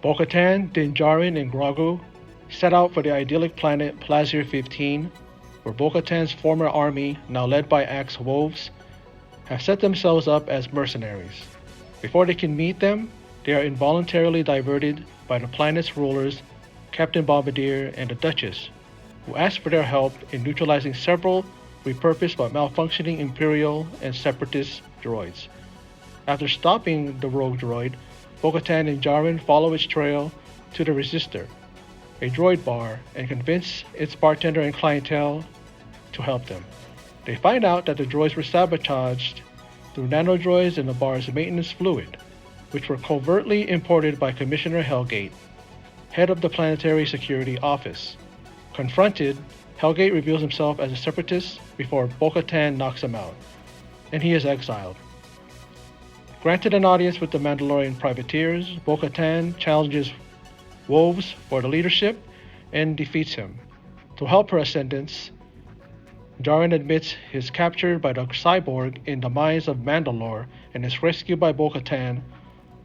Bo-Katan, Din Djarin, and Grogu set out for the idyllic planet Plazir 15, where Bo-Katan's former army, now led by Axe Woves, have set themselves up as mercenaries. Before they can meet them, they are involuntarily diverted by the planet's rulers, Captain Bombardier and the Duchess, who ask for their help in neutralizing several repurposed but malfunctioning Imperial and Separatist droids. After stopping the rogue droid, Bo-Katan and Djarin follow its trail to the Resistor, a droid bar, and convince its bartender and clientele to help them. They find out that the droids were sabotaged through nanodroids in the bar's maintenance fluid, which were covertly imported by Commissioner Hellgate, head of the Planetary Security Office. Confronted, Hellgate reveals himself as a separatist before Bo-Katan knocks him out, and he is exiled. Granted an audience with the Mandalorian privateers, Bo-Katan challenges Woves for the leadership and defeats him. To help her ascendance, Djarin admits he's captured by the cyborg in the mines of Mandalore and is rescued by Bo-Katan,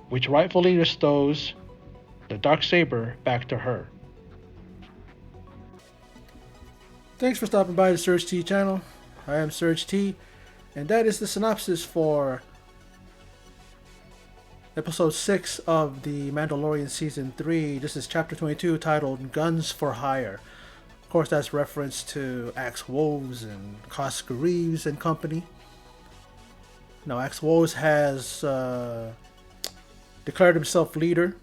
which rightfully bestows the Darksaber back to her. Thanks for stopping by the Surge T channel. I am Surge T, and that is the synopsis for Episode 6 of the Mandalorian Season 3. This is Chapter 22, titled Guns for Hire. Of course, that's reference to Axe Woves and Cosca Reeves and company. Now, Axe Woves has declared himself leader.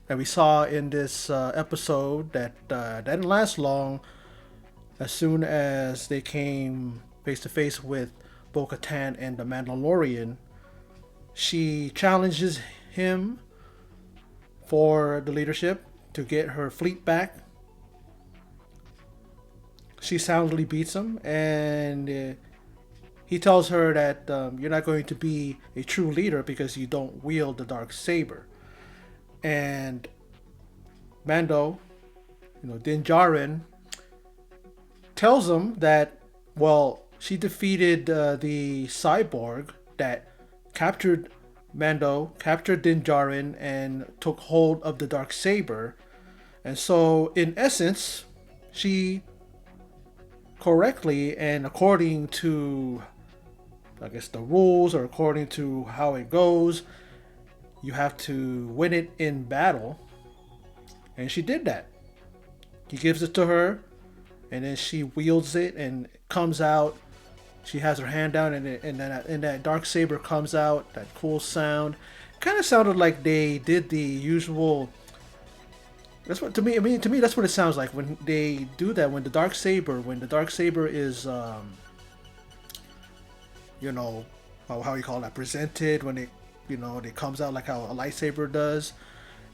And we saw in this episode that didn't last long. As soon as they came face to face with Bo-Katan and the Mandalorian, she challenges him for the leadership to get her fleet back. She soundly beats him, and he tells her that you're not going to be a true leader because you don't wield the Darksaber. And Mando, Din Djarin, tells him that, well, she defeated the cyborg that captured Mando, captured Din Djarin, and took hold of the Darksaber. And so, in essence, she correctly and according to, I guess, the rules, or according to how it goes, you have to win it in battle. And she did that. He gives it to her, and then she wields it, and it comes out. She has her hand down, and that Darksaber comes out. That cool sound. Kind of sounded like they did the usual. That's what to me. To me, that's what it sounds like when they do that. When the Darksaber is, how you call that, presented, when it comes out like how a lightsaber does.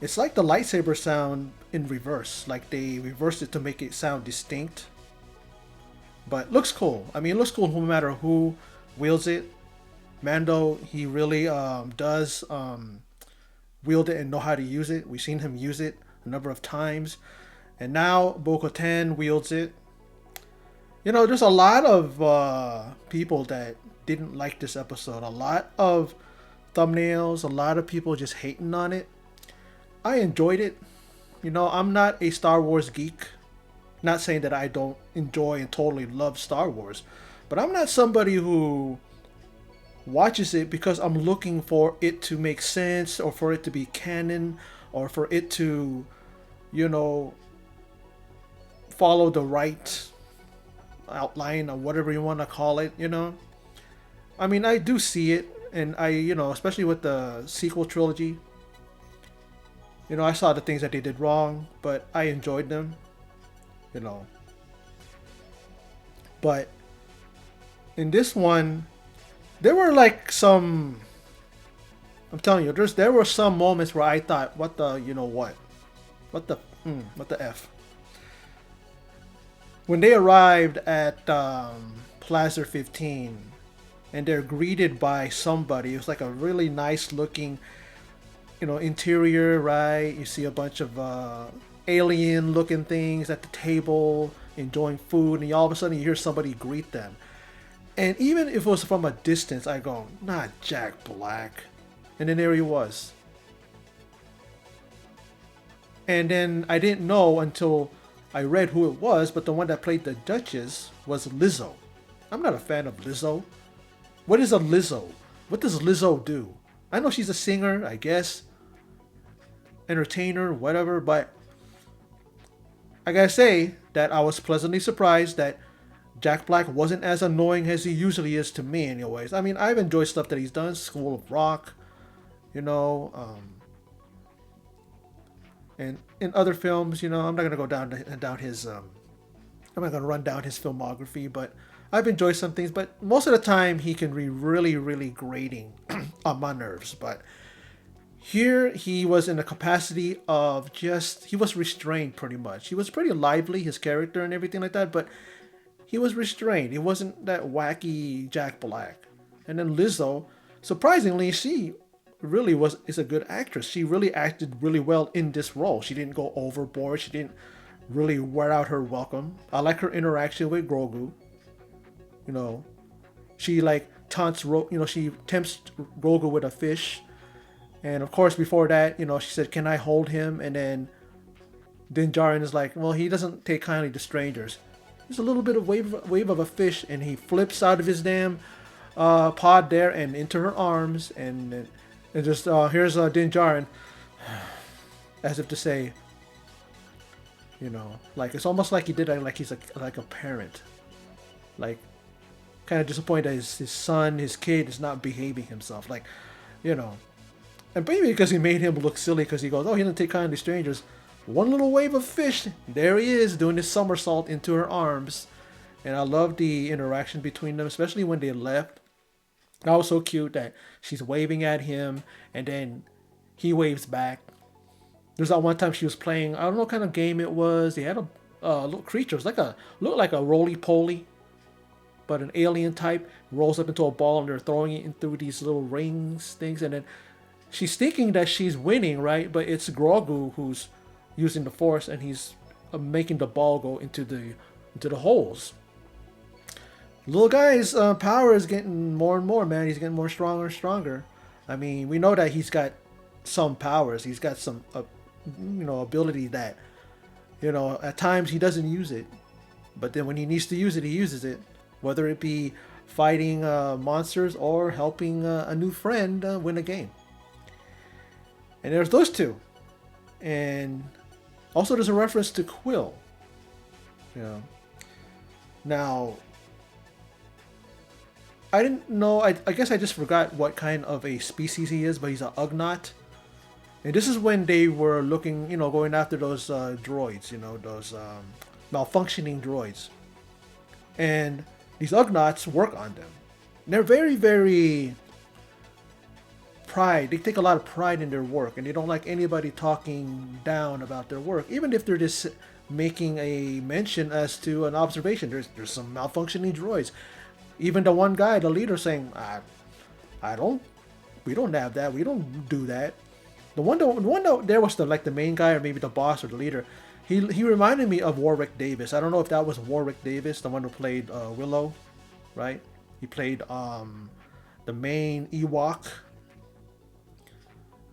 It's like the lightsaber sound in reverse. Like they reversed it to make it sound distinct. But looks cool. I mean, it looks cool no matter who wields it. Mando, he really does wield it and know how to use it. We've seen him use it a number of times. And now Bo-Katan wields it. There's a lot of people that didn't like this episode. A lot of thumbnails, a lot of people just hating on it. I enjoyed it. I'm not a Star Wars geek. Not saying that I don't enjoy and totally love Star Wars, but I'm not somebody who watches it because I'm looking for it to make sense, or for it to be canon, or for it to, follow the right outline, or whatever you want to call it, I mean, I do see it, and I, especially with the sequel trilogy, I saw the things that they did wrong, but I enjoyed them. But in this one, there were like some. I'm telling you, there were some moments where I thought, "What the, what the f?" When they arrived at Plaza 15, and they're greeted by somebody, it was like a really nice looking, interior, right? You see a bunch of alien looking things at the table enjoying food, and all of a sudden you hear somebody greet them, and even if it was from a distance, I go, not Jack Black. And then there he was. And then I didn't know until I read who it was, but the one that played the Duchess was Lizzo. I'm not a fan of Lizzo. What is a Lizzo? What does Lizzo do? I know she's a singer, I guess, entertainer, whatever, but I gotta say that I was pleasantly surprised that Jack Black wasn't as annoying as he usually is to me, anyways. I mean, I've enjoyed stuff that he's done, School of Rock, you know, and in other films, I'm not gonna go down his, I'm not gonna run down his filmography, but I've enjoyed some things. But most of the time, he can be really, really grating on my nerves. But here, he was in a capacity of just he was restrained pretty much. He was pretty lively, his character and everything like that, but he was restrained. He wasn't that wacky Jack Black. And then Lizzo, surprisingly, she really is a good actress. She really acted really well in this role. She didn't go overboard. She didn't really wear out her welcome. I like her interaction with Grogu. You know, she like she tempts Grogu with a fish. And of course, before that, she said, "Can I hold him?" And then Din Djarin is like, "Well, he doesn't take kindly to strangers." There's a little bit of wave of a fish, and he flips out of his damn pod there and into her arms, and just here's Din Djarin, as if to say, like it's almost like he did it like he's like a parent, like kind of disappointed that his son, his kid, is not behaving himself, like, and maybe because he made him look silly because he goes, "Oh, he doesn't take kindly to strangers." One little wave of fish, there he is doing his somersault into her arms. And I love the interaction between them, especially when they left. That was so cute that she's waving at him and then he waves back. There's that one time she was playing, I don't know what kind of game it was. They had a little creature. It was looked like a roly-poly, but an alien type. Rolls up into a ball and they're throwing it in through these little rings things. And then she's thinking that she's winning, right? But it's Grogu who's using the force, and he's making the ball go into the holes. Little guy's power is getting more and more, man. He's getting more stronger and stronger. I mean, we know that he's got some powers. He's got some, ability that, at times he doesn't use it, but then when he needs to use it, he uses it. Whether it be fighting monsters or helping a new friend win a game. And there's those two, and also, there's a reference to Quill. Now, I didn't know. I guess I just forgot what kind of a species he is, but he's an Ugnaught. And this is when they were looking, going after those droids, those malfunctioning droids. And these Ugnaughts work on them. And they're very, very they take a lot of pride in their work, and they don't like anybody talking down about their work, even if they're just making a mention as to an observation. There's some malfunctioning droids. Even the one guy, the leader, saying, we don't have that, we don't do that. The one that there was the main guy, or maybe the boss or the leader. He reminded me of Warwick Davis. I don't know if that was Warwick Davis, the one who played Willow, right? He played the main Ewok.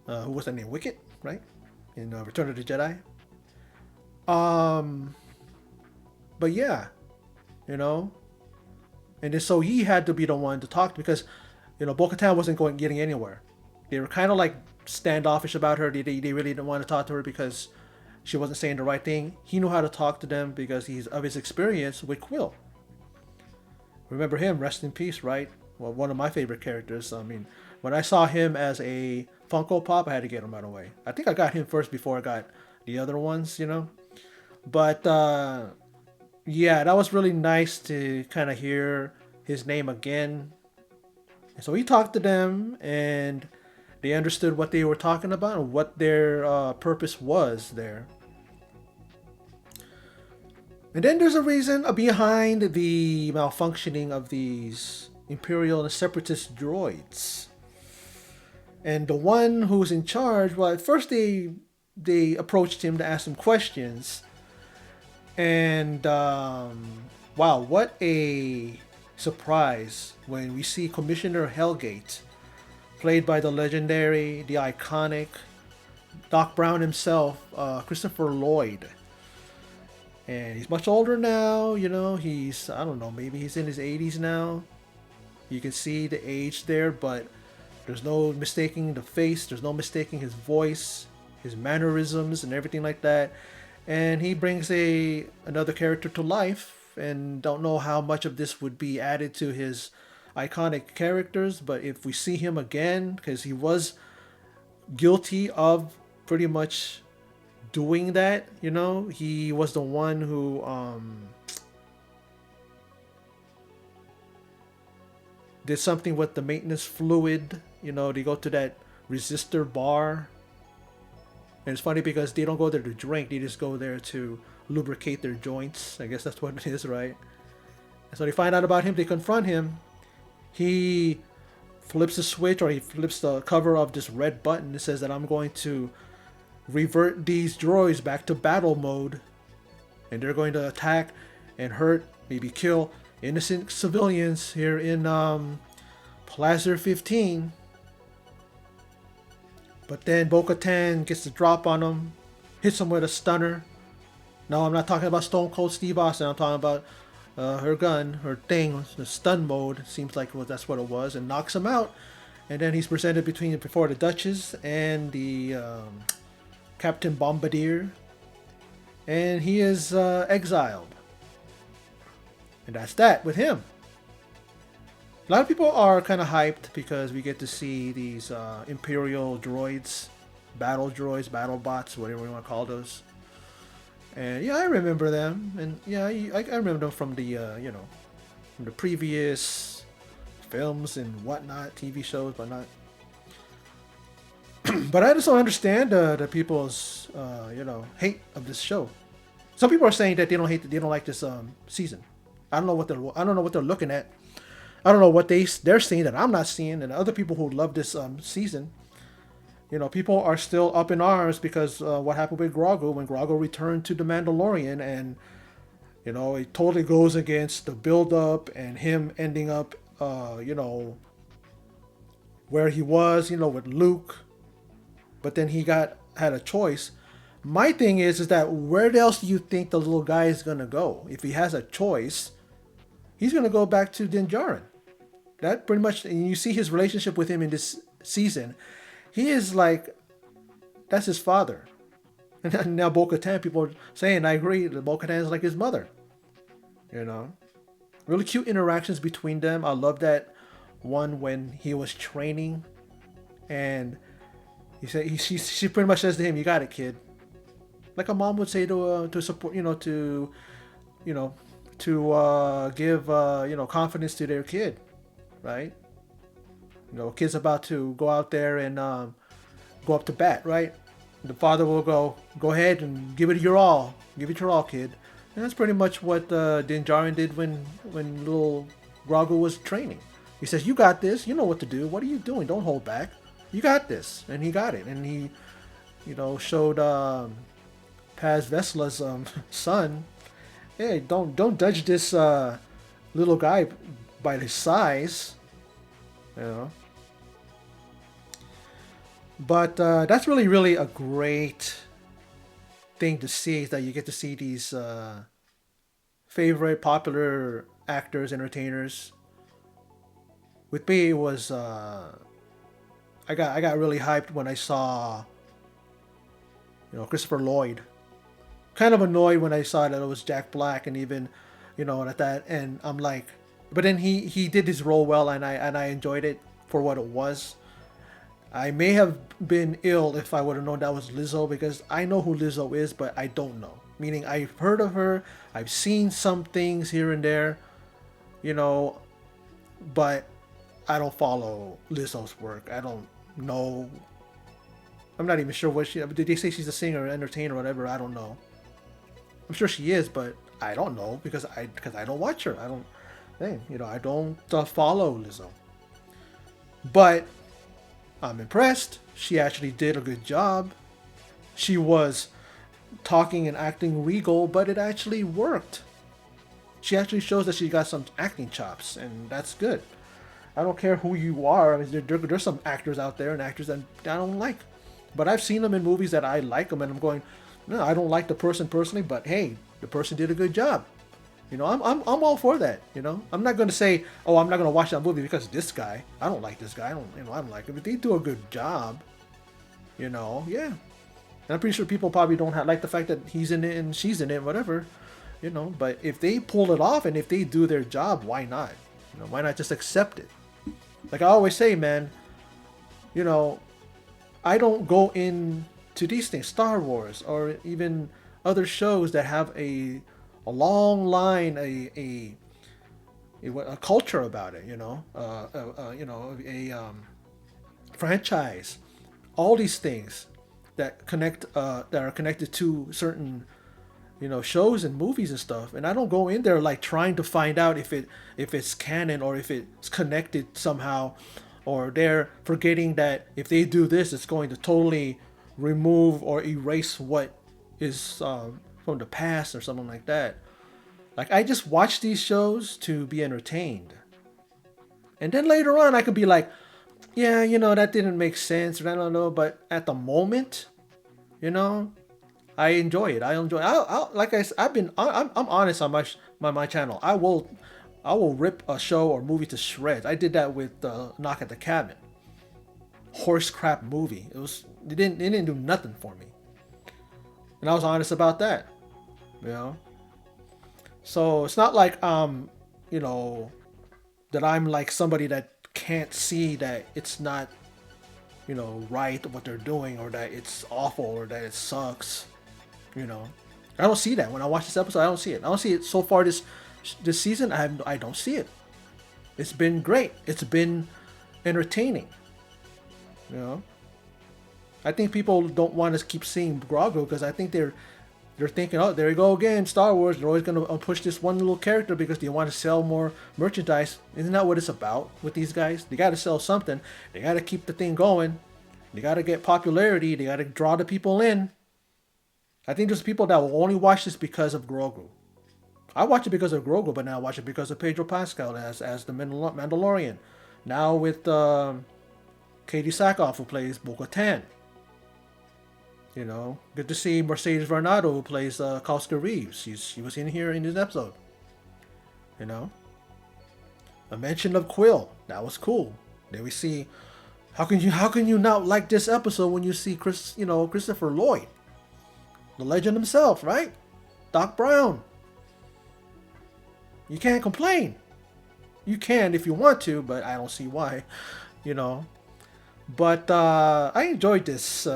Who was that name? Wicket, right? In Return of the Jedi. But yeah, and then so he had to be the one to talk because, Bo-Katan wasn't getting anywhere. They were kind of like standoffish about her. They really didn't want to talk to her because she wasn't saying the right thing. He knew how to talk to them because he's of his experience with Quill. Remember him, rest in peace, right? Well, one of my favorite characters. I mean, when I saw him as a Funko Pop, I had to get him right away. I think I got him first before I got the other ones, But, yeah, that was really nice to kind of hear his name again. And so he talked to them, and they understood what they were talking about and what their purpose was there. And then there's a reason behind the malfunctioning of these Imperial and Separatist droids. And the one who's in charge, well, at first they approached him to ask him questions. And, wow, what a surprise when we see Commissioner Hellgate, played by the legendary, the iconic Doc Brown himself, Christopher Lloyd. And he's much older now, you know, he's, I don't know, maybe he's in his 80s now. You can see the age there, but there's no mistaking the face, there's no mistaking his voice, his mannerisms and everything like that. And he brings a another character to life, and don't know how much of this would be added to his iconic characters, but if we see him again, because he was guilty of pretty much doing that, you know, he was the one who did something with the maintenance fluid. You know, they go to that resistor bar, and it's funny because they don't go there to drink; they just go there to lubricate their joints. I guess that's what it is, right? And so they find out about him. They confront him. He flips the switch, or he flips the cover of this red button. It says that I'm going to revert these droids back to battle mode, and they're going to attack and hurt, maybe kill innocent civilians here in Plaza 15. But then Bo-Katan gets the drop on him, hits him with a stunner. No, I'm not talking about Stone Cold Steve Austin. I'm talking about her gun, her thing, the stun mode. Seems like that's what it was, and knocks him out. And then he's presented before the Duchess and the Captain Bombardier, and he is exiled. And that's that with him. A lot of people are kind of hyped because we get to see these Imperial droids, battle bots, whatever you want to call those. And yeah, I remember them, and yeah, I remember them from the from the previous films and whatnot, TV shows, whatnot. But I just don't understand the people's hate of this show. Some people are saying that they don't like this season. I don't know what they're looking at. I don't know what they're seeing that I'm not seeing, and other people who love this season. You know, people are still up in arms because what happened with Grogu when Grogu returned to the Mandalorian, and you know it totally goes against the build up and him ending up where he was, with Luke. But then he had a choice. My thing is that where else do you think the little guy is gonna go? If he has a choice, he's gonna go back to Din Djarin. That pretty much, and you see his relationship with him in this season. He is like, that's his father. And now Bo-Katan, people are saying, I agree, that Bo-Katan is like his mother. You know, really cute interactions between them. I love that one when he was training, and she pretty much says to him, "You got it, kid." Like a mom would say to support, to give confidence to their kid, right? Kid's about to go out there and go up to bat, right? The father will go ahead and give it your all, kid. And that's pretty much what Din Djarin did when little Grogu was training. He says, "You got this. You know what to do. What are you doing? Don't hold back. You got this." And he got it. And he, showed Paz Vesla's son, "Hey, don't judge this little guy by his size." But that's really, really a great thing to see, is that you get to see these favorite, popular actors, entertainers. With me, it was I got really hyped when I saw Christopher Lloyd. Kind of annoyed when I saw that it was Jack Black, and even at that, and I'm like, but then he did his role well, and I enjoyed it for what it was. I may have been ill if I would have known that was Lizzo, because I know who Lizzo is, but I don't know. Meaning I've heard of her, I've seen some things here and there, but I don't follow Lizzo's work. I don't know. I'm not even sure what did they say she's a singer, entertainer, whatever? I don't know. I'm sure she is, but I don't know because I don't watch her. I don't follow Lizzo. But I'm impressed. She actually did a good job. She was talking and acting regal, but it actually worked. She actually shows that she got some acting chops, and that's good. I don't care who you are. I mean, there's some actors out there and actors that I don't like. But I've seen them in movies that I like them, and I'm going, no, I don't like the person personally, but hey, the person did a good job. I'm all for that. I'm not going to say, oh, I'm not going to watch that movie because this guy. I don't like this guy. I don't like him. If they do a good job, yeah. And I'm pretty sure people probably don't like the fact that he's in it and she's in it, whatever. But if they pull it off and if they do their job, why not? Why not just accept it? Like I always say, man, you know, I don't go into these things, Star Wars or even other shows that have a long line, a culture about it, a franchise, all these things that are connected to certain shows and movies and stuff, and I don't go in there like trying to find out if it's canon or if it's connected somehow, or they're forgetting that if they do this, it's going to totally remove or erase what is from the past or something like that. Like I just watch these shows to be entertained, and then later on I could be like, yeah, that didn't make sense, or I don't know, but at the moment, I enjoy it. I enjoy. Like I've been. I'm honest on my channel. I will rip a show or movie to shreds. I did that with Knock at the Cabin. Horse crap movie. It didn't do nothing for me, and I was honest about that. You know. So it's not like that I'm like somebody that can't see that it's not right what they're doing, or that it's awful, or that it sucks. I don't see that when I watch this episode. I don't see it. I don't see it so far this season. I don't see it. It's been great. It's been entertaining. I think people don't want to keep seeing Grogu because I think they're thinking, oh, there you go again, Star Wars. They're always going to push this one little character because they want to sell more merchandise. Isn't that what it's about with these guys? They got to sell something. They got to keep the thing going. They got to get popularity. They got to draw the people in. I think there's people that will only watch this because of Grogu. I watch it because of Grogu, but now I watch it because of Pedro Pascal as the Mandalorian. Now with Katie Sackhoff, who plays Bo-Katan. Good to see Mercedes Varnado, who plays Koska Reeves. She was in here in this episode. A mention of Quill. That was cool. Then we see how can you not like this episode when you see Christopher Lloyd, the legend himself, right? Doc Brown. You can't complain. You can if you want to, but I don't see why. But I enjoyed this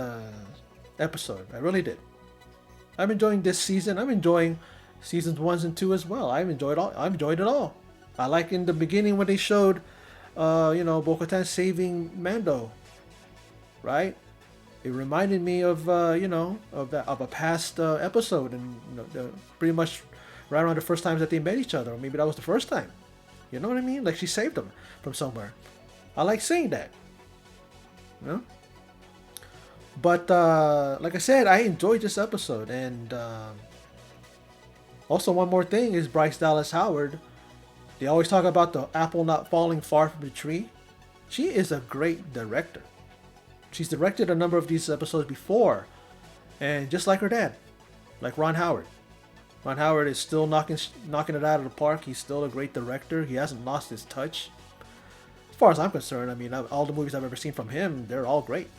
episode. I really did. I'm enjoying this season. I'm enjoying seasons 1 and 2 as well. I've enjoyed it all. I like in the beginning when they showed Bo-Katan saving Mando. Right? It reminded me of of a past episode, and pretty much right around the first times that they met each other, or maybe that was the first time. You know what I mean? Like she saved him from somewhere. I like seeing that. But like I said, I enjoyed this episode, and also one more thing is Bryce Dallas Howard. They always talk about the apple not falling far from the tree. She is a great director. She's directed a number of these episodes before, and just like her dad, like Ron Howard. Ron Howard is still knocking it out of the park. He's still a great director. He hasn't lost his touch. As far as I'm concerned, I mean, all the movies I've ever seen from him, they're all great.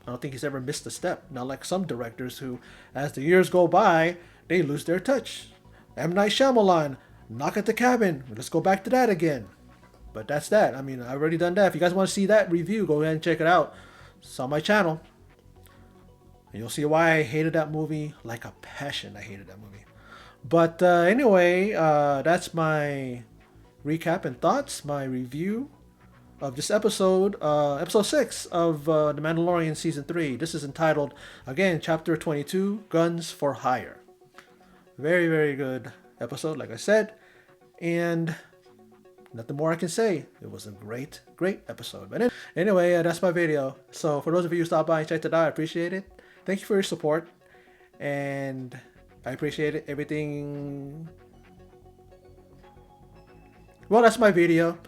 I don't think he's ever missed a step. Not like some directors who, as the years go by, they lose their touch. M. Night Shyamalan, Knock at the Cabin. Let's go back to that again. But that's that. I mean, I've already done that. If you guys want to see that review, go ahead and check it out. It's on my channel. And you'll see why I hated that movie like a passion. I hated that movie. But anyway, that's my recap and thoughts, my review of this episode 6 of The Mandalorian Season 3. This is entitled, again, Chapter 22, Guns for Hire. Very, very good episode, like I said. And nothing more I can say. It was a great, great episode. But anyway, that's my video. So for those of you who stopped by and checked it out, I appreciate it. Thank you for your support. And I appreciate it. Everything. Well, that's my video.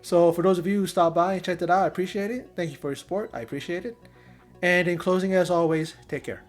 So for those of you who stopped by and checked it out, I appreciate it. Thank you for your support. I appreciate it. And in closing, as always, take care.